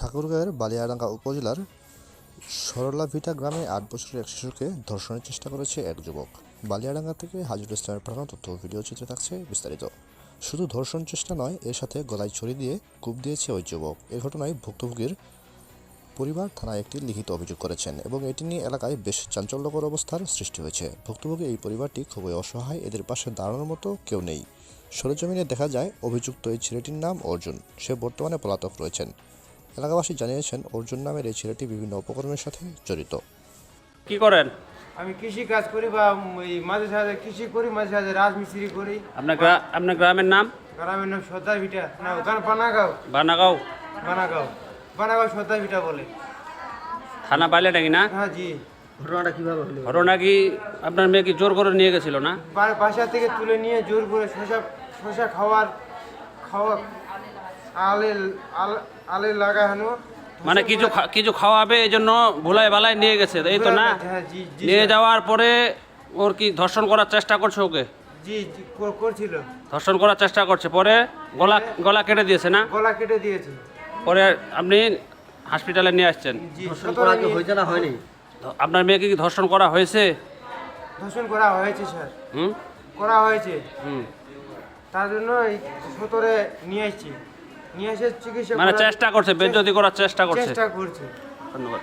ঠাকুরগাঁওয়ের বালিয়াডাঙ্গা উপজেলার সরলাভিটা গ্রামে ৮ বছরের এক শিশুকে ধর্ষণের চেষ্টা করেছে এক যুবক। বালিয়াডাঙ্গা থেকে হাজির ইসলামের পাঠানো তথ্য ভিডিও চিত্রে থাকছে বিস্তারিত। শুধু ধর্ষণ চেষ্টা নয়, এর সাথে গলায় ছুরি দিয়ে কূপ দিয়েছে ওই যুবক। এ ঘটনায় ভুক্তভোগীর পরিবার থানায় একটি লিখিত অভিযোগ করেছেন এবং এটি নিয়ে এলাকায় বেশ চাঞ্চল্যকর অবস্থার সৃষ্টি হয়েছে। ভুক্তভোগী এই পরিবারটি খুবই অসহায়, এদের পাশে দাঁড়ানোর মতো কেউ নেই। সরেজমিনে দেখা যায় অভিযুক্ত এই ছেলেটির নাম অর্জুন। সে বর্তমানে পলাতক রয়েছেন। এলাকাবাসী জানিয়েছেন অর্জুন নামের এই ছেলেটি বিভিন্ন অপকর্মের সাথে জড়িত। কি করেন? আমি কৃষি কাজ করি বা মাঝে সাঝে কৃষি করি, মাঝে সাঝে রাজমিস্ত্রি করি। আপনার গ্রামের নাম? গ্রামের নাম সর্দার ভিটা, না ওখানে বানাগাঁও। বানাগাঁও। বানাগাঁও সর্দার ভিটা বলে। থানা বালিয়াডাঙ্গি না? হ্যাঁ জি। ঘটনাটা কিভাবে হলো? ঘটনা কি আপনার মেয়ে কি জোর করে নিয়ে গেছিল না? বাসা থেকে তুলে নিয়ে জোর করে শশা খাওয়া আলে লাগানো, মানে কিছু খাওয়াবে এই জন্য ভুলায় বালায় নিয়ে গেছে, এই তো না? হ্যাঁ জি জি। নিয়ে যাওয়ার পরে ওর কি ধর্ষণ করার চেষ্টা করছে ওকে? জি জি করছিল। ধর্ষণ করার চেষ্টা করছে, পরে গলা কেটে দিয়েছে না? গলা কেটে দিয়েছে। পরে আপনি হসপিটালে নিয়ে আসছেন। জি। ধর্ষণ করা কি হয়েছে না হয়নি? আপনার মেয়েকে কি ধর্ষণ করা হয়েছে? ধর্ষণ করা হয়েছে স্যার, করা হয়েছে। তার জন্য এই সতরে নিয়ে আসছি, নিয়ে এসে চিকিৎসা মানে চেষ্টা করছে, বেজ্জতি করার চেষ্টা করছে। চেষ্টা করছে। ধন্যবাদ।